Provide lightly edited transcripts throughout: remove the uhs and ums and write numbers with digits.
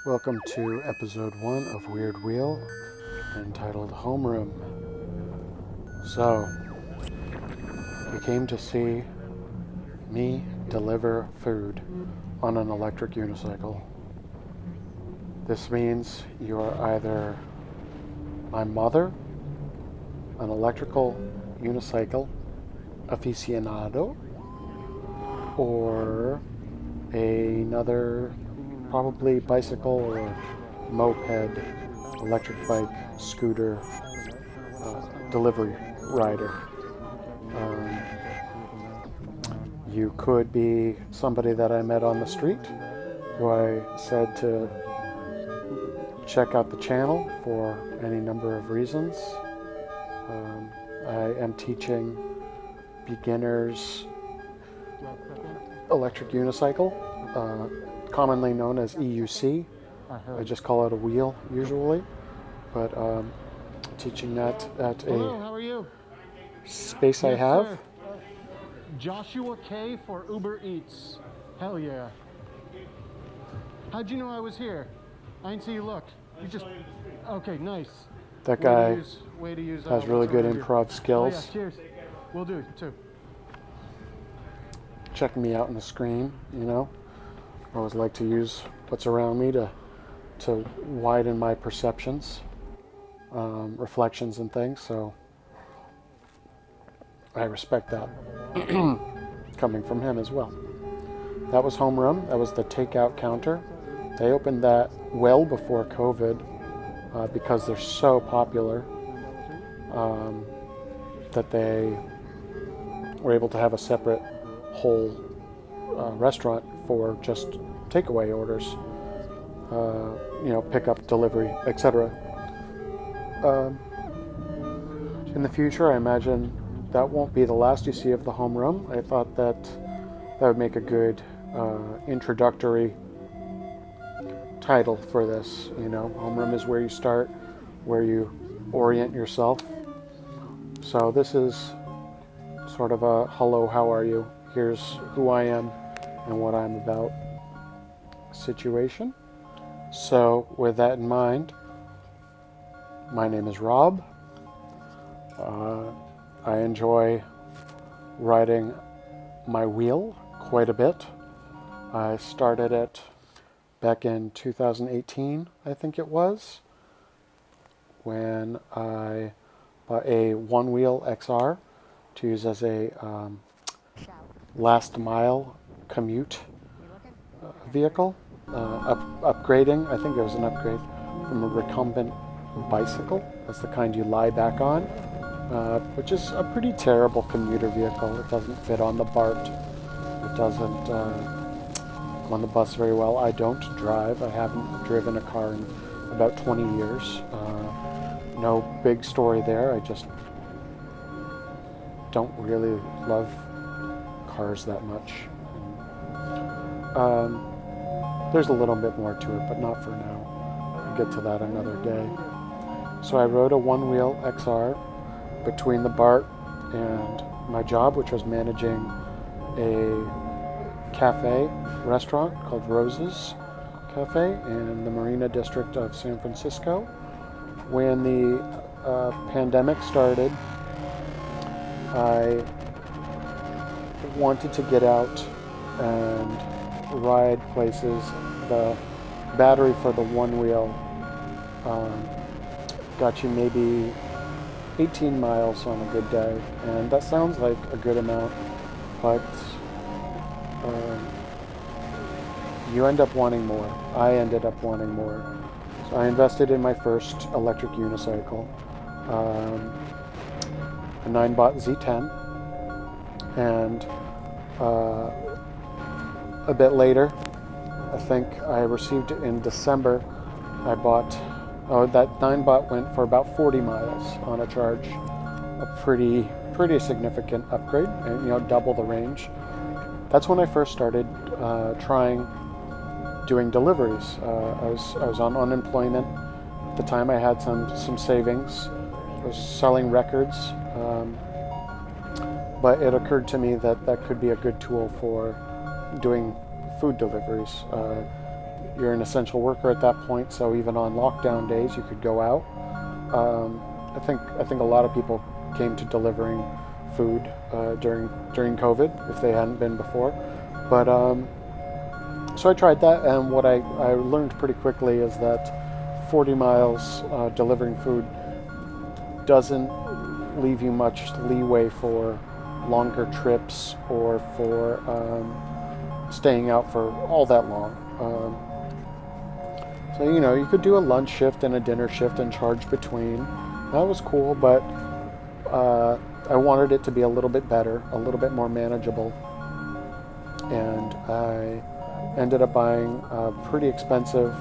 Welcome to episode 1 of Weird Wheel, entitled Homeroom. So, you came to see me deliver food on an electric unicycle. This means you are either my mother, an electrical unicycle aficionado, or another probably bicycle or moped, electric bike, scooter, delivery rider. You could be somebody that I met on the street who I said to check out the channel for any number of reasons. I am teaching beginners electric unicycle, commonly known as EUC. I just call it a wheel usually, but teaching that at Hello, how are you? space I have. Sir. Joshua K for UberEats. Hell yeah. How'd you know I was here? I didn't see you look. You just... Okay, nice. That guy Way to use, has really good improv Oh skills. yeah, cheers. We'll do it too. Checking me out on the screen, you know. I always like to use what's around me to widen my perceptions, reflections and things, so I respect that coming from him as well. That was Homeroom. That was the takeout counter. They opened that well before COVID because they're so popular that they were able to have a separate whole restaurant for just takeaway orders, pickup, delivery, etc. In the future, I imagine that won't be the last you see of the homeroom. I thought that would make a good introductory title for this. You know, homeroom is where you start, where you orient yourself. So this is sort of a hello, how are you? Here's who I am and what I'm about situation. So with that in mind, my name is Rob. I enjoy riding my wheel quite a bit. I started it back in 2018, I think it was, when I bought a One Wheel XR to use as a last mile commute vehicle. Upgrading, I think it was an upgrade from a recumbent bicycle. That's the kind you lie back on, which is a pretty terrible commuter vehicle. It doesn't fit on the BART. It doesn't go on the bus very well. I don't drive. I haven't driven a car in about 20 years. No big story there. I just don't really love cars that much. There's a little bit more to it, but not for now. I'll get to that another day. So I rode a One Wheel XR between the BART and my job, which was managing a cafe restaurant called Rose's Cafe in the Marina District of San Francisco. When the pandemic started, I wanted to get out and ride places. The battery for the One Wheel got you maybe 18 miles on a good day, and that sounds like a good amount, but you end up wanting more. I ended up wanting more. So I invested in my first electric unicycle, a 9-bot Z10, and a bit later, I think I received it in December, I bought, that 9-bot went for about 40 miles on a charge, a pretty significant upgrade, and double the range. That's when I first started trying doing deliveries. I was on unemployment at the time. I had some savings. I was selling records, but it occurred to me that could be a good tool for doing food deliveries. you're an essential worker at that point. So even on lockdown days, you could go out. I think a lot of people came to delivering food during COVID if they hadn't been before. But so I tried that, and what I learned pretty quickly is that 40 miles delivering food doesn't leave you much leeway for longer trips or for staying out for all that long. So, you could do a lunch shift and a dinner shift and charge between. That was cool, but I wanted it to be a little bit better, a little bit more manageable. And I ended up buying a pretty expensive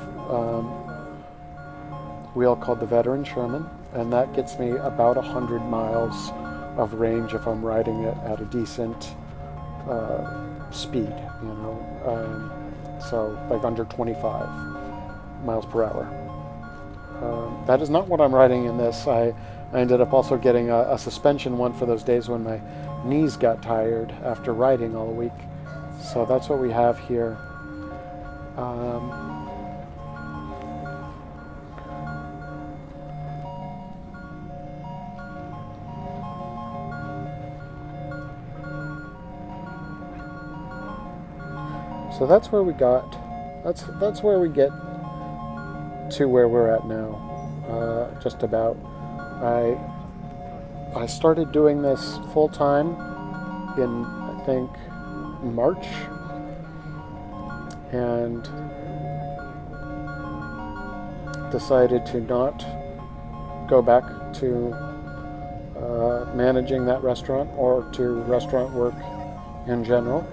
wheel called the Veteran Sherman, and that gets me about 100 miles of range if I'm riding it at a decent speed, so like under 25 miles per hour. That is not what I'm riding in this. I ended up also getting a suspension one for those days when my knees got tired after riding all week. So that's what we have here. So that's where we got. That's where we get to where we're at now. Just about. I started doing this full time in, I think, March, and decided to not go back to managing that restaurant or to restaurant work in general.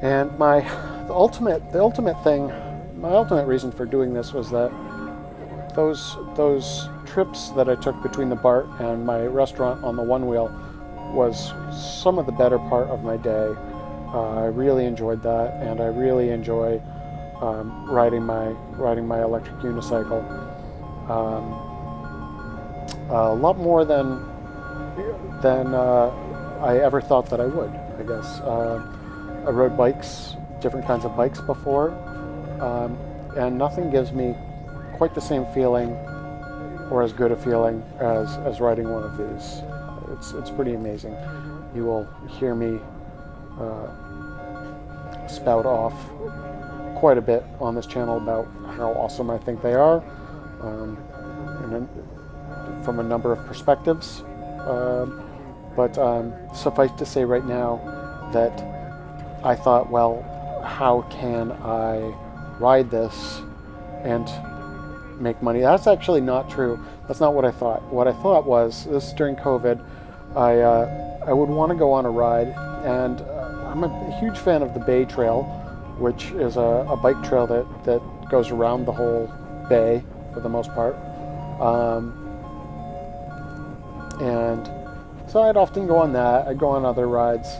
And the ultimate reason for doing this was that those trips that I took between the BART and my restaurant on the one wheel was some of the better part of my day. I really enjoyed that, and I really enjoy riding my electric unicycle a lot more than I ever thought that I would, I guess. I rode bikes, different kinds of bikes before, and nothing gives me quite the same feeling or as good a feeling as riding one of these. It's pretty amazing. You will hear me spout off quite a bit on this channel about how awesome I think they are, from a number of perspectives. But suffice to say right now that I thought, well, how can I ride this and make money? That's actually not true. That's not what I thought. What I thought was, this is during COVID, I would want to go on a ride, and I'm a huge fan of the Bay Trail, which is a bike trail that goes around the whole bay for the most part. And so I'd often go on that. I'd go on other rides,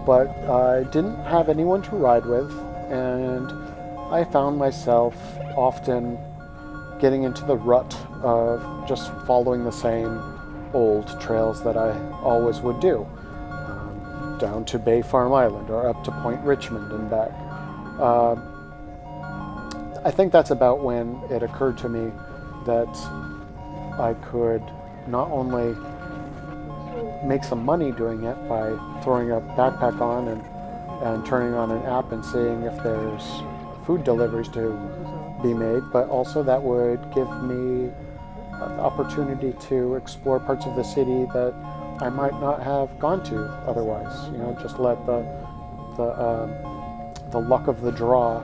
but I didn't have anyone to ride with, and I found myself often getting into the rut of just following the same old trails that I always would do, down to Bay Farm Island or up to Point Richmond and back. I think that's about when it occurred to me that I could not only make some money doing it by throwing a backpack on and turning on an app and seeing if there's food deliveries to be made, but also that would give me the opportunity to explore parts of the city that I might not have gone to otherwise. Just let the luck of the draw,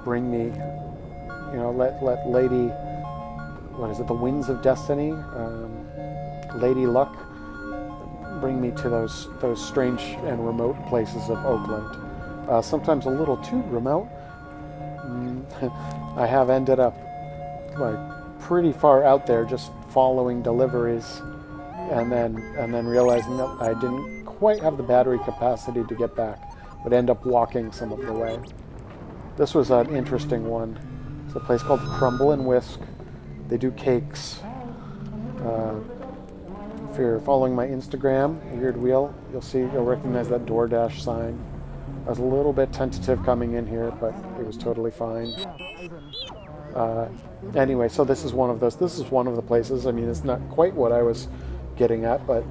bring me, let Lady, what is it, the Winds of Destiny, Lady Luck, bring me to those strange and remote places of Oakland. Sometimes a little too remote. I have ended up pretty far out there just following deliveries, and then realizing that I didn't quite have the battery capacity to get back, but end up walking some of the way. This was an interesting one. It's a place called Crumble and Whisk. They do cakes. if you're following my Instagram, Weird Wheel, you'll recognize that DoorDash sign. I was a little bit tentative coming in here, but it was totally fine. Anyway, so this is one of those. This is one of the places. I mean, it's not quite what I was getting at, but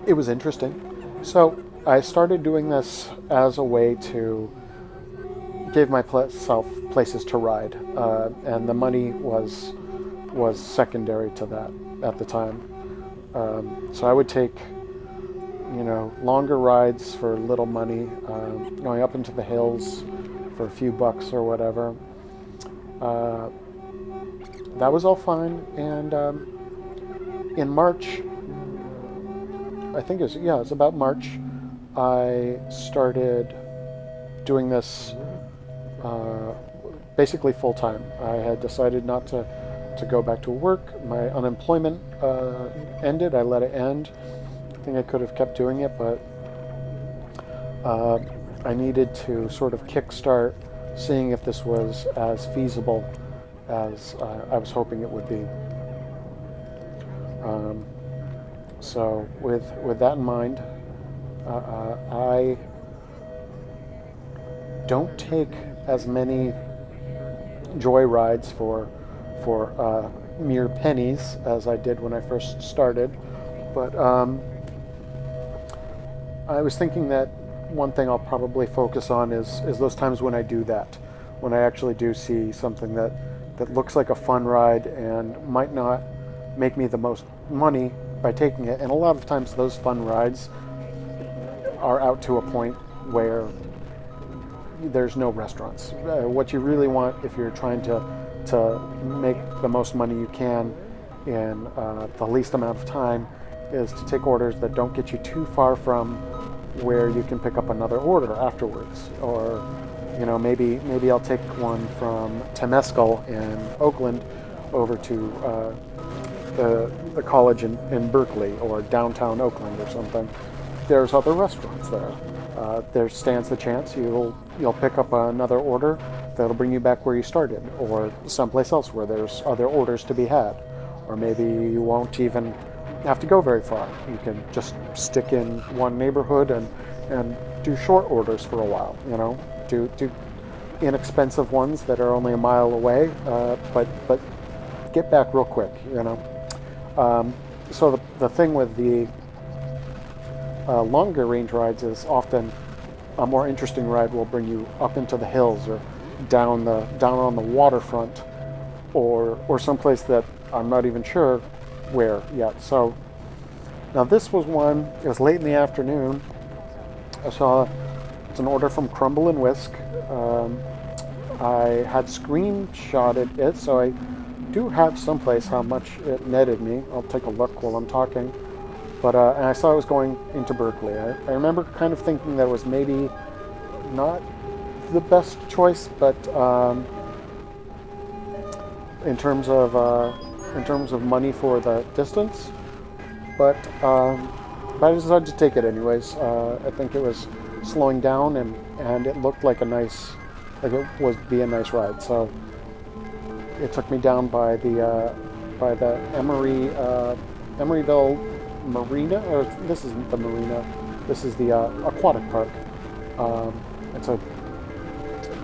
it was interesting. So I started doing this as a way to give myself places to ride, and the money was secondary to that at the time. So I would take, longer rides for little money, going up into the hills for a few bucks or whatever. That was all fine, and in March, I think it was about March, I started doing this basically full time. I had decided not to go back to work. My unemployment ended. I let it end. I think I could have kept doing it, but I needed to sort of kickstart seeing if this was as feasible as I was hoping it would be. So with that in mind, I don't take as many joy rides for mere pennies as I did when I first started, but I was thinking that one thing I'll probably focus on is those times when I do that, when I actually do see something that looks like a fun ride and might not make me the most money by taking it. And a lot of times those fun rides are out to a point where there's no restaurants. What you really want if you're trying to make the most money you can in the least amount of time is to take orders that don't get you too far from where you can pick up another order afterwards. Or maybe I'll take one from Temescal in Oakland over to the college in Berkeley or downtown Oakland or something. There's other restaurants there. There stands the chance you'll pick up another order that'll bring you back where you started, or someplace else where there's other orders to be had. Or maybe you won't even have to go very far. You can just stick in one neighborhood and do short orders for a while, do inexpensive ones that are only a mile away, but get back real quick, So the thing with the longer range rides is often a more interesting ride will bring you up into the hills or down on the waterfront or someplace that I'm not even sure where yet. So now this was one, it was late in the afternoon. I saw it's an order from Crumble and Whisk. I had screenshotted it, so I do have someplace how much it netted me. I'll take a look while I'm talking. But and I saw it was going into Berkeley. I remember kind of thinking that it was maybe not the best choice, but in terms of money for the distance. But I decided to take it anyways. I think it was slowing down and it looked like it would be a nice ride. So it took me down by the Emeryville Marina, or this isn't the marina, this is the aquatic park. It's a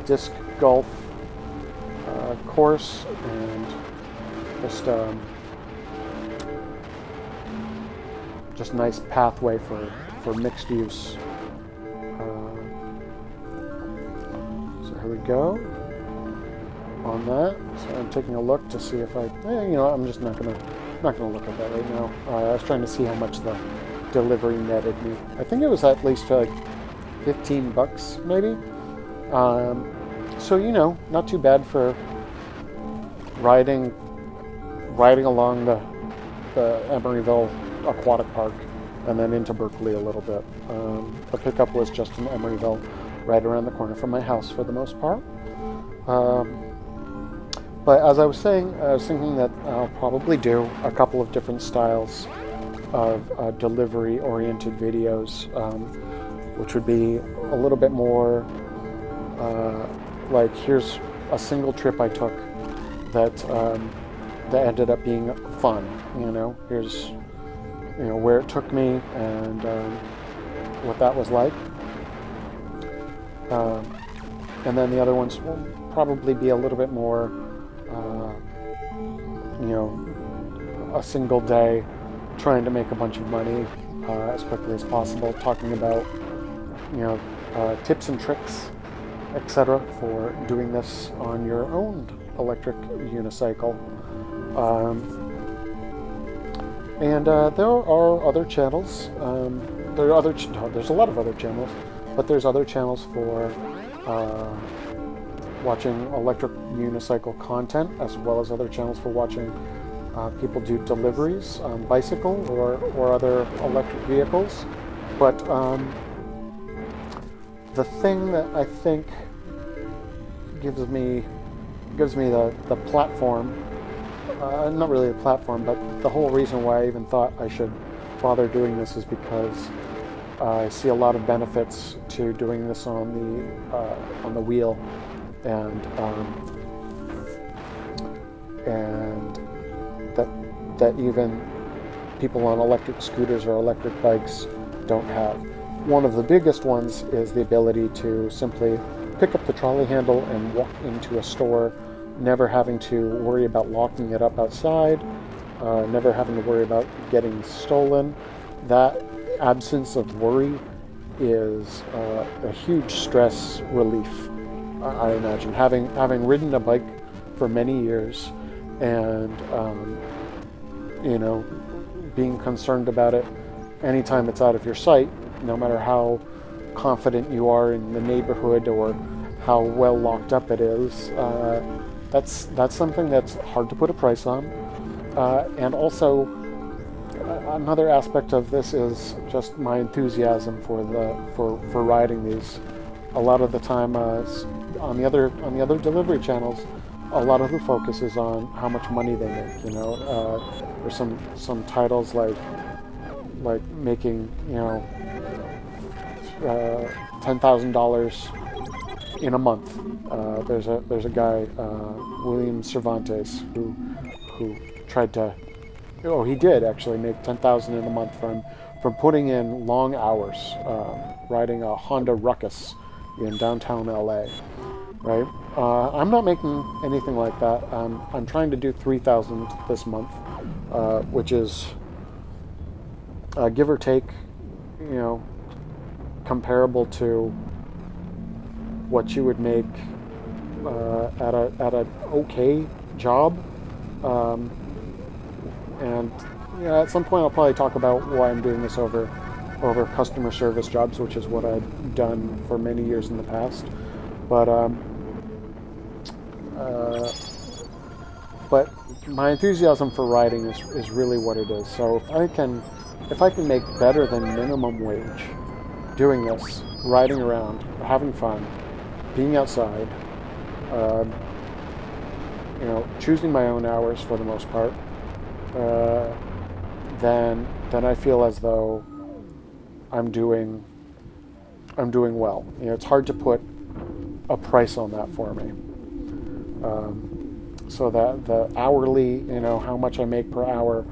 disc golf course and just nice pathway for mixed use. So here we go on that. So I'm taking a look to see if I'm just not gonna look at that right now. I was trying to see how much the delivery netted me. I think it was at least like $15 maybe. So not too bad for riding along the Emeryville Aquatic Park and then into Berkeley a little bit. The pickup was just in Emeryville, right around the corner from my house for the most part. But as I was saying, I was thinking that I'll probably do a couple of different styles of delivery-oriented videos, which would be a little bit more like, here's a single trip I took that that ended up being fun. Here's where it took me and what that was like. And then the other ones will probably be a little bit more, a single day, trying to make a bunch of money as quickly as possible, talking about, tips and tricks, etc., for doing this on your own electric unicycle. And there are other channels. There's a lot of other channels, but there's other channels for watching electric unicycle content, as well as other channels for watching people do deliveries on bicycle or other electric vehicles. But the thing that I think gives me the platform, not really the platform, but the whole reason why I even thought I should bother doing this is because I see a lot of benefits to doing this on the wheel, and that even people on electric scooters or electric bikes don't have. One of the biggest ones is the ability to simply pick up the trolley handle and walk into a store, never having to worry about locking it up outside, never having to worry about getting stolen. That absence of worry is a huge stress relief, I imagine. Having ridden a bike for many years and being concerned about it anytime it's out of your sight, no matter how confident you are in the neighborhood or how well locked up it is, that's something that's hard to put a price on. And also, another aspect of this is just my enthusiasm for riding these. A lot of the time, on the other delivery channels, a lot of the focus is on how much money they make. There's some titles like making $10,000 in a month. There's a guy, William Cervantes, who tried to. Oh, he did actually make $10,000 in a month from putting in long hours riding a Honda Ruckus in downtown LA. Right? I'm not making anything like that. I'm trying to do $3,000 this month, which is give or take, comparable to what you would make at a okay job. And at some point I'll probably talk about why I'm doing this over customer service jobs, which is what I've done for many years in the past. But my enthusiasm for riding is really what it is. So if I can make better than minimum wage doing this, riding around, having fun, being outside, choosing my own hours for the most part, then I feel as though I'm doing well. It's hard to put a price on that for me. So that the hourly, how much I make per hour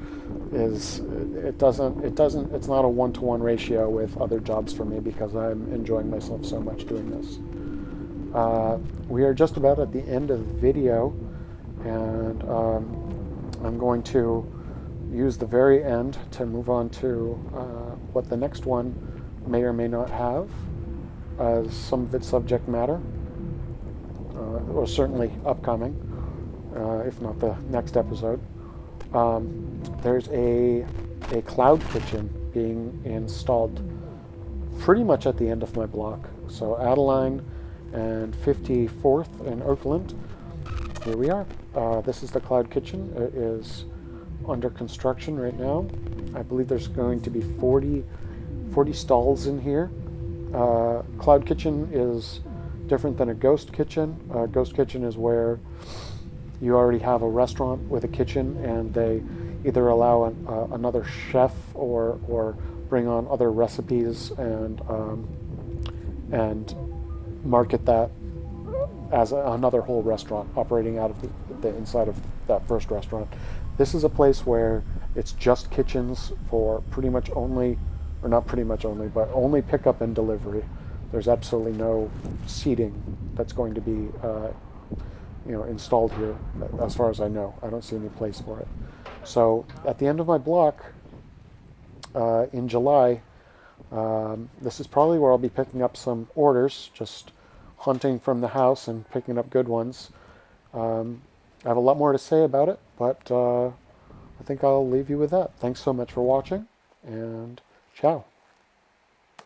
it's not a 1-to-1 ratio with other jobs for me, because I'm enjoying myself so much doing this. We are just about at the end of the video, and I'm going to use the very end to move on to what the next one may or may not have as some of its subject matter, or certainly upcoming, if not the next episode. There's a cloud kitchen being installed pretty much at the end of my block. So Adeline and 54th in Oakland. Here we are. This is the cloud kitchen. It is under construction right now. I believe there's going to be 40 stalls in here. Cloud kitchen is different than a ghost kitchen. A ghost kitchen is where you already have a restaurant with a kitchen, and they either allow another chef or bring on other recipes and market that as another whole restaurant operating out of the inside of that first restaurant. This is a place where it's just kitchens for pretty much only, or not pretty much only, but only pickup and delivery. There's absolutely no seating that's going to be installed here, as far as I know. I don't see any place for it. So at the end of my block in July, this is probably where I'll be picking up some orders, just hunting from the house and picking up good ones. I have a lot more to say about it, but I think I'll leave you with that. Thanks so much for watching, and ciao.